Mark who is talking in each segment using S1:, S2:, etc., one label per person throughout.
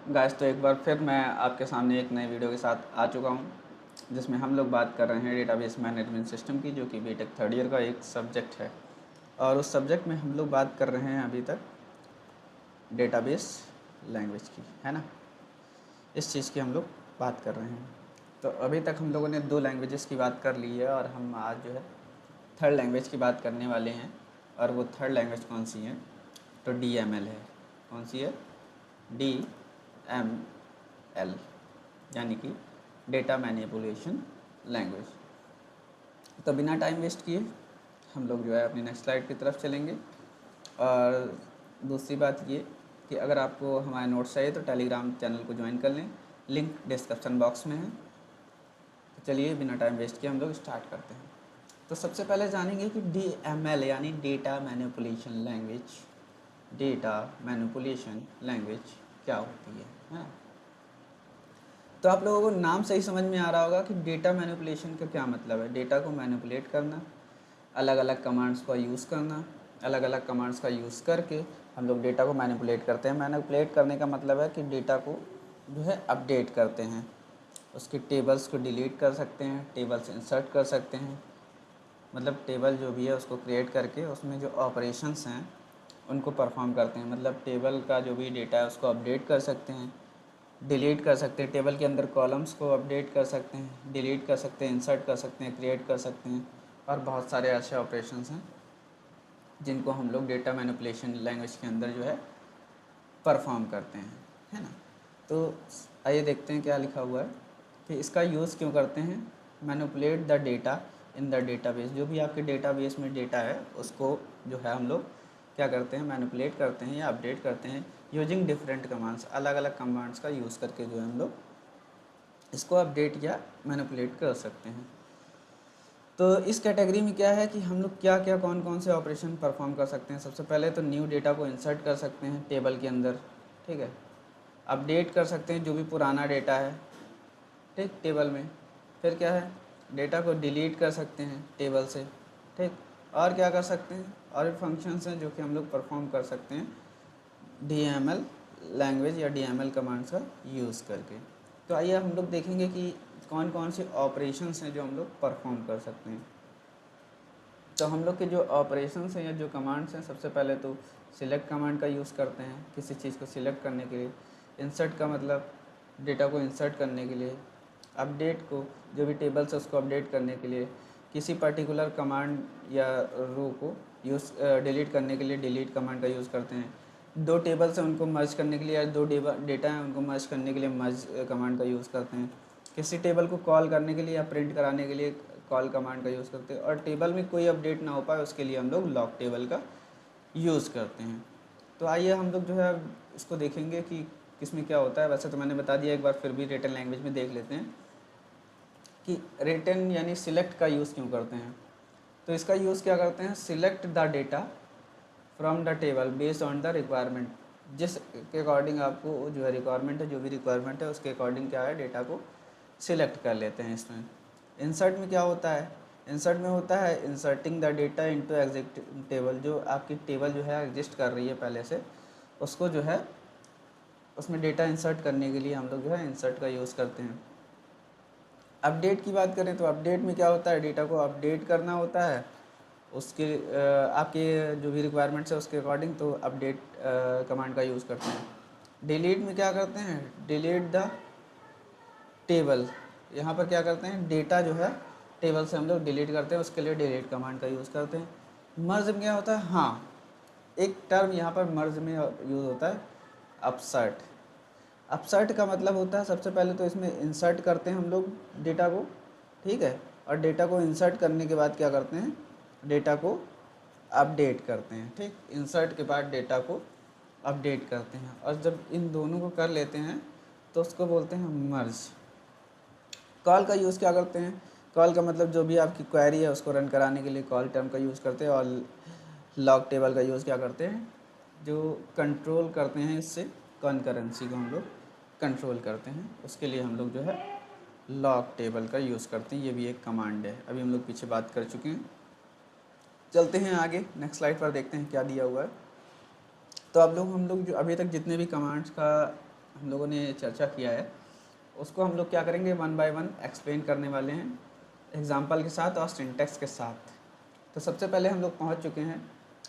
S1: Guys, तो एक बार फिर मैं आपके सामने एक नए वीडियो के साथ आ चुका हूं, जिसमें हम लोग बात कर रहे हैं डेटाबेस मैनेजमेंट सिस्टम की, जो कि बीटेक थर्ड ईयर का एक सब्जेक्ट है। और उस सब्जेक्ट में हम लोग बात कर रहे हैं अभी तक डेटाबेस लैंग्वेज की, है ना। इस चीज़ की हम लोग बात कर रहे हैं। तो अभी तक हम लोगों ने 2 लैंग्वेजेस की बात कर ली है, और हम आज जो है थर्ड लैंग्वेज की बात करने वाले हैं। और वो थर्ड लैंग्वेज कौन सी है? तो DML है। कौन सी है? DML, यानी कि डेटा मैनिपुलेशन लैंग्वेज। तो बिना टाइम वेस्ट किए हम लोग जो है अपनी नेक्स्ट स्लाइड की तरफ चलेंगे। और दूसरी बात ये कि अगर आपको हमारे नोट्स चाहिए तो टेलीग्राम चैनल को ज्वाइन कर लें, लिंक डिस्क्रिप्शन बॉक्स में है। तो चलिए बिना टाइम वेस्ट किए हम लोग स्टार्ट करते हैं। तो सबसे पहले जानेंगे कि DML यानी data manipulation language, data manipulation language क्या होती है ना। तो आप लोगों को नाम से ही समझ में आ रहा होगा कि डेटा मैनिपुलेशन का क्या मतलब है। डेटा को मैनिपुलेट करना, अलग अलग कमांड्स का यूज़ करना, अलग अलग कमांड्स का यूज़ करके हम लोग डेटा को मैनिपुलेट करते हैं। मैनिपुलेट करने का मतलब है कि डेटा को जो है अपडेट करते हैं, उसके टेबल्स को डिलीट कर सकते हैं, टेबल्स इंसर्ट कर सकते हैं। मतलब टेबल जो भी है उसको क्रिएट करके उसमें जो ऑपरेशंस हैं उनको परफॉर्म करते हैं। मतलब टेबल का जो भी डेटा है उसको अपडेट कर सकते हैं, डिलीट कर सकते हैं, टेबल के अंदर कॉलम्स को अपडेट कर सकते हैं, डिलीट कर सकते हैं, इंसर्ट कर सकते हैं, क्रिएट कर सकते हैं। और बहुत सारे ऐसे ऑपरेशंस हैं जिनको हम लोग डेटा मैनिपुलेशन लैंग्वेज के अंदर जो है परफॉर्म करते हैं, है ना। तो आइए देखते हैं क्या लिखा हुआ है कि इसका यूज़ क्यों करते हैं। Manipulate the data in the database, जो भी आपके डेटाबेस में डेटा है उसको जो है हम लोग क्या करते हैं, मैनिपुलेट करते हैं या अपडेट करते हैं यूजिंग डिफरेंट कमांड्स। अलग अलग कमांड्स का यूज़ करके जो है हम लोग इसको अपडेट या मैनिपुलेट कर सकते हैं। तो इस कैटेगरी में क्या है कि हम लोग क्या क्या कौन कौन से ऑपरेशन परफॉर्म कर सकते हैं। सबसे पहले तो न्यू डेटा को इंसर्ट कर सकते हैं टेबल के अंदर, ठीक है। अपडेट कर सकते हैं जो भी पुराना डेटा है, ठीक, टेबल में। फिर क्या है, डेटा को डिलीट कर सकते हैं टेबल से, ठीक। और क्या कर सकते हैं, और भी फंक्शंस हैं जो कि हम लोग परफॉर्म कर सकते हैं DML लैंग्वेज या DML कमांड्स का यूज़ करके। तो आइए हम लोग देखेंगे कि कौन कौन से ऑपरेशंस हैं जो हम लोग परफॉर्म कर सकते हैं। तो हम लोग के जो ऑपरेशंस हैं या जो कमांड्स हैं, सबसे पहले तो सिलेक्ट कमांड का यूज़ करते हैं किसी चीज़ को सिलेक्ट करने के लिए। इंसर्ट का मतलब डेटा को इंसर्ट करने के लिए। अपडेट को जो भी टेबल्स है उसको अपडेट करने के लिए। किसी पर्टिकुलर कमांड या रो को डिलीट करने के लिए डिलीट कमांड का यूज़ करते हैं। दो टेबल्स हैं उनको मर्ज करने के लिए, या दो डेटा हैं उनको मर्ज करने के लिए मर्ज कमांड का यूज़ करते हैं। किसी टेबल को कॉल करने के लिए या प्रिंट कराने के लिए कॉल कमांड का यूज़ करते हैं। और टेबल में कोई अपडेट ना हो पाए उसके लिए हम लोग लॉक टेबल का यूज़ करते हैं। तो आइए हम लोग जो है इसको देखेंगे कि किसमें क्या होता है। वैसे तो मैंने बता दिया, एक बार फिर भी रिटन लैंग्वेज में देख लेते हैं कि रिटन यानी सिलेक्ट का यूज़ क्यों करते हैं। तो इसका यूज़ क्या करते हैं, select the data from the table based on the requirement. जिस के अकॉर्डिंग आपको जो है रिक्वायरमेंट है, जो भी रिक्वायरमेंट है उसके अकॉर्डिंग क्या है, डेटा को सिलेक्ट कर लेते हैं इसमें। इंसर्ट में क्या होता है, इंसर्ट में होता है inserting the data into existing table. जो आपकी टेबल जो है एग्जिस्ट कर रही है पहले से, उसको जो है उसमें डेटा इंसर्ट करने के लिए हम लोग जो है इंसर्ट का यूज़ करते हैं। अपडेट की बात करें तो अपडेट में क्या होता है, डेटा को अपडेट करना होता है उसके आपके जो भी रिक्वायरमेंट्स है उसके अकॉर्डिंग, तो अपडेट कमांड का यूज़ करते हैं। डिलीट में क्या करते हैं, डिलीट द टेबल। यहाँ पर क्या करते हैं, डेटा जो है टेबल से हम लोग डिलीट करते हैं, उसके लिए डिलीट कमांड का यूज़ करते हैं। मर्ज में क्या होता है, हाँ एक टर्म यहाँ पर मर्ज में यूज़ होता है, अपसर्ट। अपसर्ट का मतलब होता है, सबसे पहले तो इसमें इंसर्ट करते हैं हम लोग डेटा को, ठीक है। और डेटा को इंसर्ट करने के बाद क्या करते हैं, डेटा को अपडेट करते हैं, ठीक। इंसर्ट के बाद डेटा को अपडेट करते हैं, और जब इन दोनों को कर लेते हैं तो उसको बोलते हैं मर्ज। कॉल का यूज़ क्या करते हैं, कॉल का मतलब जो भी आपकी क्वेरी है उसको रन कराने के लिए कॉल टर्म का यूज़ करते हैं। और लॉग टेबल का यूज़ क्या करते हैं, जो कंट्रोल करते हैं, इससे कॉन्करेंसी को हम लोग कंट्रोल करते हैं, उसके लिए हम लोग जो है लॉग टेबल का यूज़ करते हैं। ये भी एक कमांड है, अभी हम लोग पीछे बात कर चुके हैं। चलते हैं आगे, नेक्स्ट स्लाइड पर देखते हैं क्या दिया हुआ है। तो अब लोग हम लोग जो अभी तक जितने भी कमांड्स का हम लोगों ने चर्चा किया है उसको हम लोग क्या करेंगे, वन बाय वन एक्सप्लेन करने वाले हैं एग्जाम्पल के साथ और सिंटेक्स के साथ। तो सबसे पहले हम लोग पहुंच चुके हैं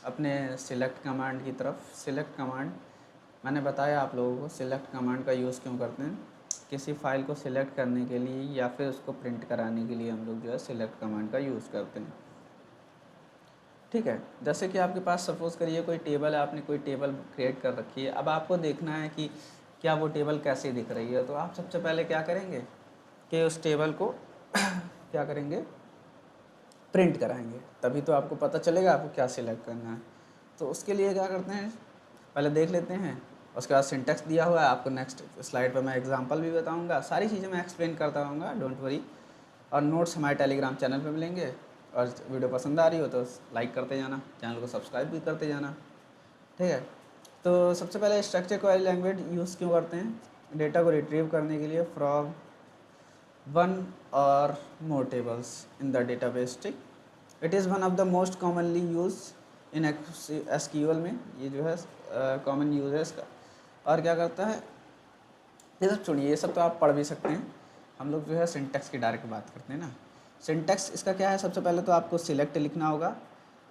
S1: अपने सिलेक्ट कमांड की तरफ। सिलेक्ट कमांड मैंने बताया आप लोगों को सिलेक्ट कमांड का यूज़ क्यों करते हैं, किसी फाइल को सिलेक्ट करने के लिए या फिर उसको प्रिंट कराने के लिए हम लोग जो है सिलेक्ट कमांड का यूज़ करते हैं। ठीक है, जैसे कि आपके पास सपोज़ करिए कोई टेबल है, आपने कोई टेबल क्रिएट कर रखी है, अब आपको देखना है कि क्या वो टेबल कैसे दिख रही है। तो आप सबसे पहले क्या करेंगे कि उस टेबल को क्या करेंगे, प्रिंट कराएंगे, तभी तो आपको पता चलेगा आपको क्या सिलेक्ट करना है। तो उसके लिए क्या करते हैं, पहले देख लेते हैं, उसके बाद सिंटेक्स दिया हुआ है आपको। नेक्स्ट स्लाइड पर मैं एग्जांपल भी बताऊंगा, सारी चीज़ें मैं एक्सप्लेन करता रहूँगा, डोंट वरी। और नोट्स हमारे टेलीग्राम चैनल पे मिलेंगे। और वीडियो पसंद आ रही हो तो लाइक करते जाना, चैनल को सब्सक्राइब भी करते जाना। ठीक है, तो सबसे पहले स्ट्रक्चर क्वेरी लैंग्वेज यूज़ क्यों करते हैं, डेटा को रिट्रीव करने के लिए फ्रॉम वन और मोर टेबल्स इन द डेटाबेस। ठीक, it is one of the most commonly use in SQL में, ये जो है कॉमन यूज है इसका। और क्या करता है, ये सब छोड़िए, ये सब तो आप पढ़ भी सकते हैं, हम लोग जो है सिंटेक्स की डायरेक्ट बात करते हैं ना। सिंटेक्स इसका क्या है, सबसे पहले तो आपको सिलेक्ट लिखना होगा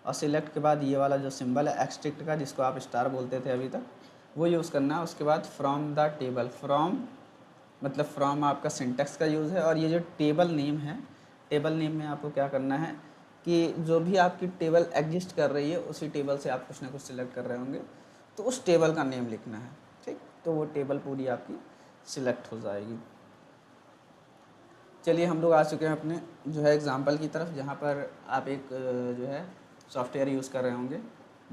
S1: और सिलेक्ट के बाद ये वाला जो सिंबल है एक्सट्रिक्ट का, जिसको आप स्टार बोलते थे अभी तक, वो यूज़ करना है। उसके बाद फ्रॉम द टेबल, फ्रॉम मतलब फ्रॉम आपका सिंटेक्स का यूज़ है। और ये जो टेबल नेम है, टेबल नेम में आपको क्या करना है कि जो भी आपकी टेबल एग्जिस्ट कर रही है उसी टेबल से आप कुछ ना कुछ सिलेक्ट कर रहे होंगे, तो उस टेबल का नेम लिखना है। ठीक, तो वो टेबल पूरी आपकी सिलेक्ट हो जाएगी। चलिए हम लोग आ चुके हैं अपने जो है एग्जांपल की तरफ, जहाँ पर आप एक जो है सॉफ्टवेयर यूज़ कर रहे होंगे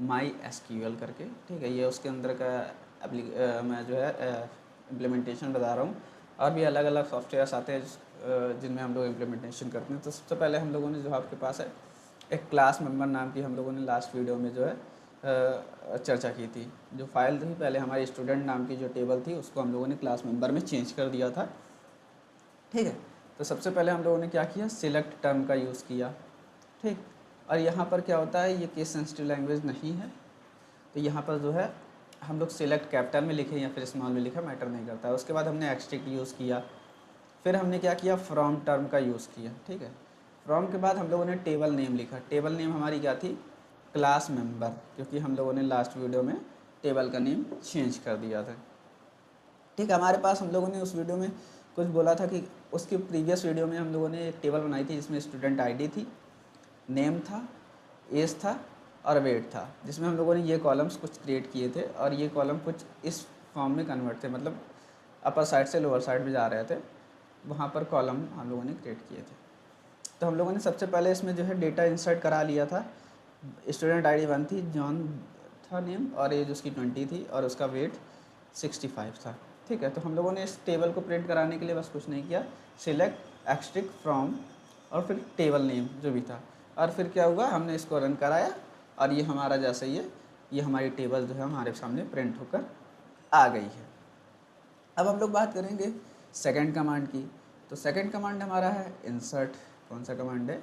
S1: माई एसक्यूएल करके। ठीक है, ये उसके अंदर का मैं जो है इम्प्लीमेंटेशन बता रहा हूँ। और भी अलग अलग सॉफ्टवेयर्स आते हैं जिनमें हम लोग इम्प्लीमेंटेशन करते हैं। तो सबसे पहले हम लोगों ने जो आपके पास है एक क्लास मेंबर नाम की, हम लोगों ने लास्ट वीडियो में जो है चर्चा की थी। जो फाइल थी पहले हमारी स्टूडेंट नाम की जो टेबल थी उसको हम लोगों ने क्लास मेंबर में चेंज कर दिया था। ठीक है, तो सबसे पहले हम लोगों ने क्या किया, सिलेक्ट टर्म का यूज़ किया। ठीक, और यहाँ पर क्या होता है, ये केस सेंसिटिव लैंग्वेज नहीं है, तो यहाँ पर जो है हम लोग सिलेक्ट कैपिटल में लिखे या फिर स्मॉल में लिखा मैटर नहीं करता है। उसके बाद हमने एक्सट्रिक्ट यूज़ किया, फिर हमने क्या किया, फ्रॉम टर्म का यूज़ किया। ठीक है, फ्रॉम के बाद हम लोगों ने टेबल नेम लिखा। टेबल नेम हमारी क्या थी, क्लास मेंबर, क्योंकि हम लोगों ने लास्ट वीडियो में टेबल का नेम चेंज कर दिया था। ठीक, हमारे पास हम लोगों ने उस वीडियो में कुछ बोला था कि उसके प्रीवियस वीडियो में हम लोगों ने एक टेबल बनाई थी जिसमें स्टूडेंट आईडी थी, नेम था, एज था और वेट था, जिसमें हम लोगों ने ये कॉलम्स कुछ क्रिएट किए थे। और ये कॉलम कुछ इस फॉर्म में कन्वर्ट थे, मतलब अपर साइड से लोअर साइड में जा रहे थे, वहाँ पर कॉलम हम लोगों ने क्रिएट किए थे। तो हम लोगों ने सबसे पहले इसमें जो है डेटा इंसर्ट करा लिया था। स्टूडेंट आईडी 1 थी, जॉन था नेम, और एज उसकी 20 थी और उसका वेट 65 था। ठीक है, तो हम लोगों ने इस टेबल को प्रिंट कराने के लिए बस कुछ नहीं किया, सिलेक्ट एक्सट्रिक्ट फ्रॉम और फिर टेबल नेम जो भी था, और फिर क्या हुआ, हमने इसको रन कराया और ये हमारा जैसे ये हमारी टेबल जो है हमारे सामने प्रिंट होकर आ गई है। अब हम लोग बात करेंगे सेकंड कमांड की। तो सेकंड कमांड हमारा है इंसर्ट। कौन सा कमांड है,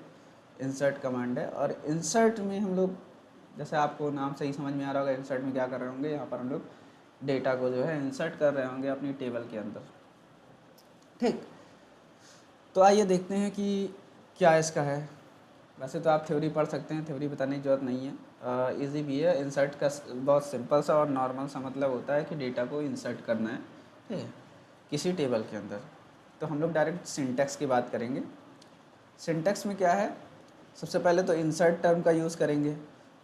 S1: इंसर्ट कमांड है। और इंसर्ट में हम लोग, जैसे आपको नाम से ही समझ में आ रहा होगा, इंसर्ट में क्या कर रहे होंगे, यहाँ पर हम लोग डेटा को जो है इंसर्ट कर रहे होंगे अपनी टेबल के अंदर। ठीक, तो आइए देखते हैं कि क्या इसका है। वैसे तो आप थ्योरी पढ़ सकते हैं, थ्योरी बताने की ज़रूरत नहीं है, इजी भी है। इंसर्ट का बहुत सिंपल सा और नॉर्मल सा मतलब होता है कि डेटा को इंसर्ट करना है, ठीक है, किसी टेबल के अंदर। तो हम लोग डायरेक्ट सिंटेक्स की बात करेंगे। सिंटेक्स में क्या है, सबसे पहले तो इंसर्ट टर्म का यूज़ करेंगे,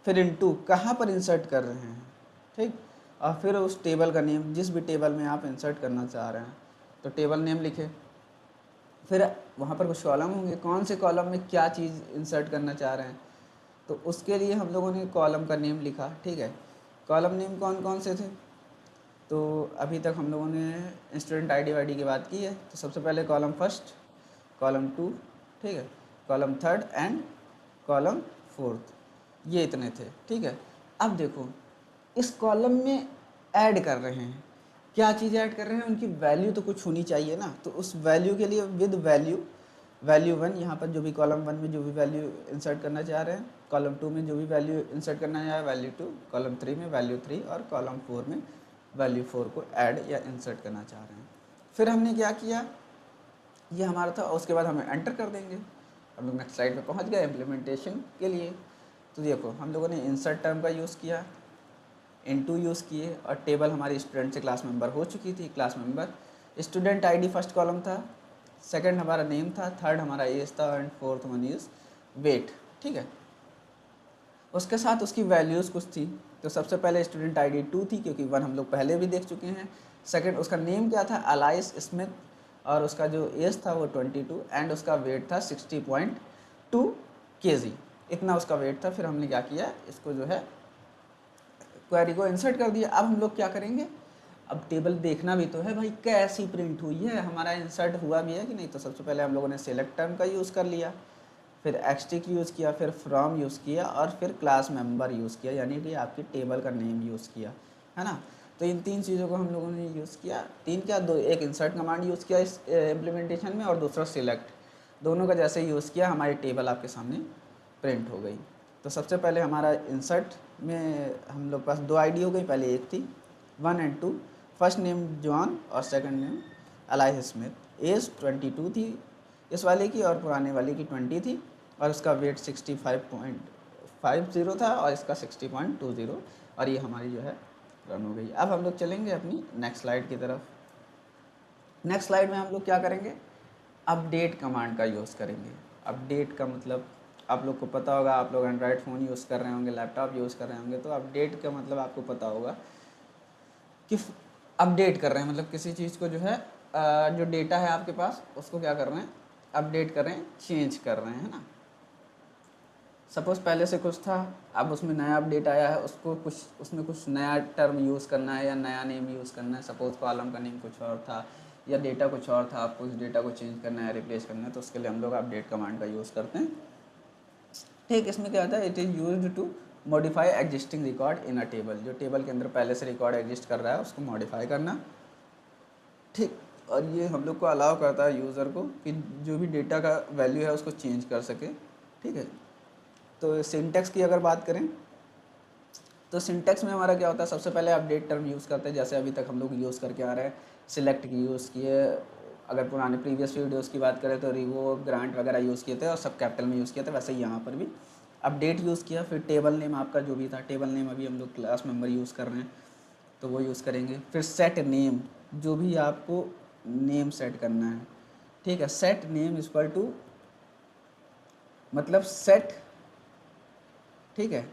S1: फिर इनटू कहाँ पर इंसर्ट कर रहे हैं, ठीक, और फिर उस टेबल का नेम, जिस भी टेबल में आप इंसर्ट करना चाह रहे हैं तो टेबल नेम लिखे। फिर वहाँ पर कुछ कॉलम होंगे, कौन से कॉलम में क्या चीज़ इंसर्ट करना चाह रहे हैं, तो उसके लिए हम लोगों ने कॉलम का नेम लिखा। ठीक है, कॉलम नेम कौन कौन से थे, तो अभी तक हम लोगों ने स्टूडेंट आईडी वाईडी की बात की है। तो सबसे पहले कॉलम फर्स्ट, कॉलम 2, ठीक है, column third and column fourth, ये इतने थे। ठीक है, अब देखो इस कॉलम में ऐड कर रहे हैं, क्या चीज़ ऐड कर रहे हैं, उनकी वैल्यू तो कुछ होनी चाहिए ना। तो उस वैल्यू के लिए विद वैल्यू, वैल्यू 1 यहाँ पर जो भी कॉलम 1 में जो भी वैल्यू इंसर्ट करना चाह रहे हैं, कॉलम 2 में जो भी वैल्यू इंसर्ट करना चाह रहे हैं वैल्यू 2, कॉलम 3 में वैल्यू 3 और कॉलम 4 में वैल्यू 4 को ऐड या इंसर्ट करना चाह रहे हैं। फिर हमने क्या किया, ये हमारा था, और उसके बाद हमें एंटर कर देंगे। हम लोग नेक्स्ट स्लाइड पे पहुंच गए इम्प्लीमेंटेशन के लिए। तो देखो हम लोगों ने इंसर्ट टर्म का यूज़ किया, इनटू यूज़ किए, और टेबल हमारी स्टूडेंट से क्लास मेंबर हो चुकी थी। Class member student ID first column था, सेकंड हमारा नेम था, थर्ड हमारा एज था, and fourth one is weight. ठीक है, उसके साथ उसकी वैल्यूज़ कुछ थी। तो सबसे पहले स्टूडेंट आईडी 2 थी, क्योंकि 1 हम लोग पहले भी देख चुके हैं। सेकंड उसका नेम क्या था, अलाइस स्मिथ, और उसका जो एज था वो 22, एंड उसका वेट था 60.2 kg, इतना उसका वेट था। फिर हमने क्या किया, इसको जो है क्वेरी को इंसर्ट कर दिया। अब हम लोग क्या करेंगे, अब टेबल देखना भी तो है भाई, कैसी प्रिंट हुई है, हमारा इंसर्ट हुआ भी है कि नहीं। तो सबसे पहले हम लोगों ने सेलेक्ट टर्म का यूज़ कर लिया, फिर एक्सटिक यूज़ किया, फिर फ्रॉम यूज़ किया, और फिर क्लास मेंबर यूज़ किया, यानी कि आपकी टेबल का नेम यूज़ किया, है ना। तो इन 3 चीज़ों को हम लोगों ने यूज़ किया। 3 क्या, 2, एक इंसर्ट कमांड यूज़ किया इस इम्प्लीमेंटेशन में, और दूसरा सिलेक्ट। दोनों का जैसे यूज़ किया, हमारी टेबल आपके सामने प्रिंट हो गई। तो सबसे पहले हमारा इंसर्ट में हम लोग पास 2 आईडी हो गई, पहले एक थी 1 एंड 2, फर्स्ट नेम जॉन और second name Alice Smith. Age 22 थी इस वाले की, और पुराने वाले की 20 थी, और उसका वेट 65.50 था, और इसका 60.20, और ये हमारी जो है रन हो गई। अब हम लोग चलेंगे अपनी नेक्स्ट स्लाइड की तरफ। नेक्स्ट स्लाइड में हम लोग क्या करेंगे, अपडेट कमांड का यूज़ करेंगे। अपडेट का मतलब आप लोग को पता होगा, आप लोग एंड्रॉयड फ़ोन यूज़ कर रहे होंगे, लैपटॉप यूज़ कर रहे होंगे, तो अपडेट का मतलब आपको पता होगा कि अपडेट कर रहे हैं, मतलब किसी चीज़ को जो है जो डेटा है आपके पास उसको क्या कर रहे हैं, अपडेट कर रहे हैं, चेंज कर रहे हैं, है ना। सपोज़ पहले से कुछ था, अब उसमें नया अपडेट आया है, उसको कुछ उसमें कुछ नया टर्म यूज़ करना है या नया नेम यूज़ करना है। सपोज़ कॉलम का नेम कुछ और था या डेटा कुछ और था, आपको उस डेटा को चेंज करना है, रिप्लेस करना है, तो उसके लिए हम लोग अपडेट कमांड का यूज़ करते हैं। ठीक, इसमें क्या होता है, it is used to modify existing record in a table. जो टेबल के अंदर पहले से रिकॉर्ड एग्जिस्ट कर रहा है उसको मॉडिफाई करना। ठीक, और ये हम लोग को अलाउ करता है यूज़र को कि जो भी डेटा का वैल्यू है उसको चेंज कर सके। ठीक है, तो सिंटैक्स की अगर बात करें तो सिंटैक्स में हमारा क्या होता है, सबसे पहले अपडेट टर्म यूज़ करते हैं, जैसे अभी तक हम लोग यूज़ करके आ रहे हैं। सिलेक्ट की यूज़ किए, अगर पुराने प्रीवियस वीडियोस की बात करें तो रिवोक, ग्रांट वगैरह यूज़ किए थे, और सब कैपिटल में यूज़ किए थे। वैसे ही यहाँ पर भी अपडेट यूज़ किया। फिर टेबल नेम आपका जो भी था, टेबल नेम अभी हम लोग क्लास मेंबर यूज़ कर रहे हैं तो वो यूज़ करेंगे। फिर सेट नेम, जो भी आपको नेम सेट करना है, ठीक है। सेट नेम इक्वल टू मतलब सेट, ठीक है,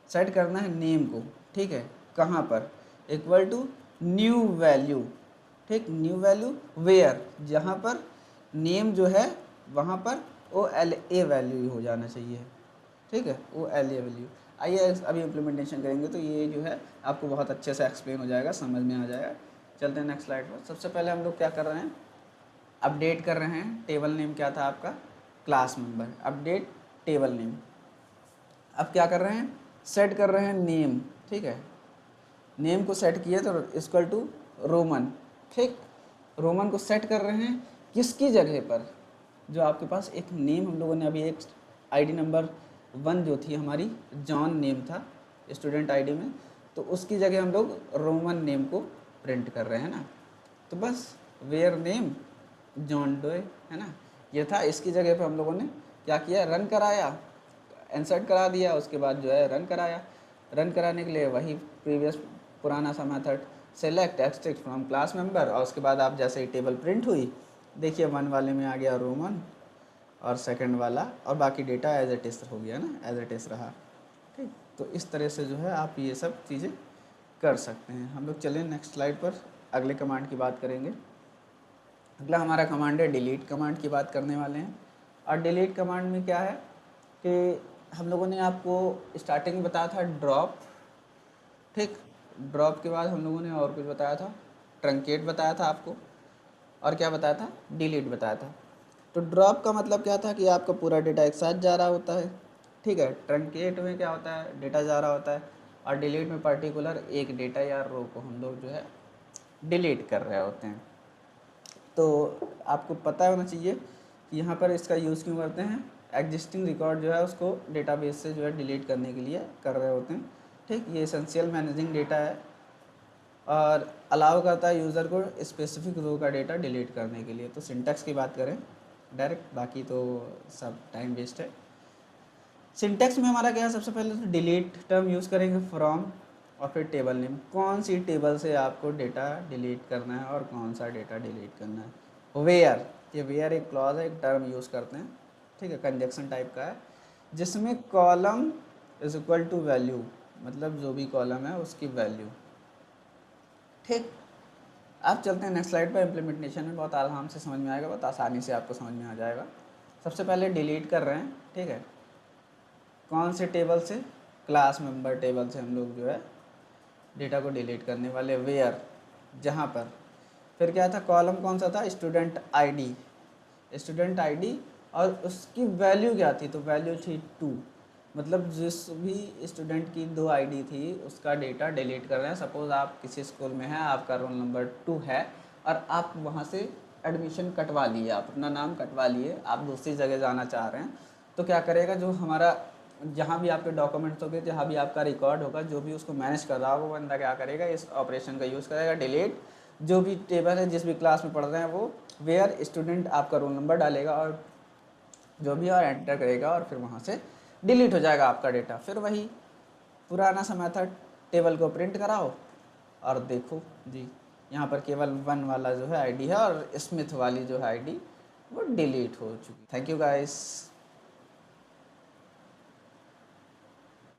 S1: सेट करना है नेम को, ठीक है, कहाँ पर, इक्वल टू न्यू वैल्यू। ठीक, न्यू वैल्यू वेयर, जहाँ पर नेम जो है वहाँ पर OLA वैल्यू हो जाना चाहिए। ठीक है, OLA वैल्यू। आइए अभी इम्प्लीमेंटेशन करेंगे तो ये जो है आपको बहुत अच्छे से एक्सप्लेन हो जाएगा, समझ में आ जाएगा। चलते हैं नेक्स्ट स्लाइड पर। सबसे पहले हम लोग क्या कर रहे हैं, अपडेट कर रहे हैं। टेबल नेम क्या था आपका, class member, update table name. अब क्या कर रहे हैं, सेट कर रहे हैं नेम। ठीक है, नेम को सेट किए तो इक्वल टू रोमन। ठीक, रोमन को सेट कर रहे हैं किसकी जगह पर, जो आपके पास एक नेम हम लोगों ने अभी एक आईडी नंबर 1 जो थी हमारी, जॉन नेम था स्टूडेंट आईडी में, तो उसकी जगह हम लोग रोमन नेम को प्रिंट कर रहे हैं ना। तो बस वेयर नेम जॉन डोए, है ना, ये था। इसकी जगह पे हम लोगों ने क्या किया, रन कराया, इंसर्ट करा दिया, उसके बाद जो है रन कराया। रन कराने के लिए वही प्रीवियस पुराना सा method, select extract from class member, और उसके बाद आप जैसे ही टेबल प्रिंट हुई, देखिए 1 वाले में आ गया रोमन, और सेकंड वाला, और बाकी डेटा एज इट इज़ हो गया ना, एज इट इज़ रहा। ठीक, तो इस तरह से जो है आप ये सब चीज़ें कर सकते हैं। हम लोग चलें नेक्स्ट स्लाइड पर, अगले कमांड की बात करेंगे। अगला हमारा कमांड है डिलीट कमांड की बात करने वाले हैं। और डिलीट कमांड में क्या है कि हम लोगों ने आपको स्टार्टिंग में बताया था ड्रॉप। ठीक, ड्रॉप के बाद हम लोगों ने और कुछ बताया था, ट्रंकेट बताया था आपको, और क्या बताया था, डिलीट बताया था। तो ड्रॉप का मतलब क्या था कि आपका पूरा डेटा एक साथ जा रहा होता है। ठीक है, ट्रंकेट में क्या होता है, डेटा जा रहा होता है, और डिलीट में पर्टिकुलर एक डेटा या रो को हम लोग जो है डिलीट कर रहे होते हैं। तो आपको पता होना चाहिए कि यहाँ पर इसका यूज़ क्यों करते हैं। एग्जिस्टिंग रिकॉर्ड जो है उसको डेटाबेस से जो है डिलीट करने के लिए कर रहे होते हैं। ठीक, ये एसेंशियल मैनेजिंग डेटा है, और अलाउ करता है यूज़र को स्पेसिफिक रो का डेटा डिलीट करने के लिए। तो सिंटैक्स की बात करें डायरेक्ट, बाकी तो सब टाइम वेस्ट है। सिंटैक्स में हमारा क्या है, सबसे पहले तो डिलीट टर्म यूज़ करेंगे फ्रॉम, और फिर टेबल नेम, कौन सी टेबल से आपको डेटा डिलीट करना है और कौन सा डेटा डिलीट करना है। वेयर, ये वेयर एक क्लॉज है, एक टर्म यूज़ करते हैं, ठीक है, कंजक्शन टाइप का है, जिसमें column is equal to value, मतलब जो भी कॉलम है उसकी वैल्यू। ठीक, अब चलते हैं नेक्स्ट स्लाइड पर। इम्प्लीमेंटेशन में बहुत आराम से समझ में आएगा, बहुत आसानी से आपको समझ में आ जाएगा। सबसे पहले डिलीट कर रहे हैं, ठीक है, कौन से टेबल से, क्लास मेंबर टेबल से हम लोग जो है डेटा को डिलीट करने वाले। वेयर, जहाँ पर, फिर क्या था, कॉलम कौन सा था, स्टूडेंट आईडी, स्टूडेंट आईडी, और उसकी वैल्यू क्या थी, तो वैल्यू थी 2, मतलब जिस भी स्टूडेंट की 2 आईडी थी उसका डेटा डिलीट कर रहे हैं। सपोज़ आप किसी स्कूल में हैं, आपका रोल नंबर 2 है और आप वहाँ से एडमिशन कटवा लिए, आप अपना नाम कटवा लिए, आप दूसरी जगह जाना चाह रहे हैं, तो क्या करेगा, जो हमारा जहाँ भी आपके डॉक्यूमेंट्स होंगे, जहाँ भी आपका रिकॉर्ड होगा, जो भी उसको मैनेज कर रहा होगा वो बंदा क्या करेगा, इस ऑपरेशन का यूज़ करेगा, डिलीट, जो भी टेबल है जिस भी क्लास में पढ़ रहे हैं वो, वेयर स्टूडेंट आपका रोल नंबर डालेगा और जो भी और एंटर करेगा, और फिर वहाँ से डिलीट हो जाएगा आपका डेटा। फिर वही पुराना सा मेथड, टेबल को प्रिंट कराओ और देखो जी, यहाँ पर केवल 1 वाला जो है आईडी है और स्मिथ वाली जो है आईडी वो डिलीट हो चुकी। Thank you guys.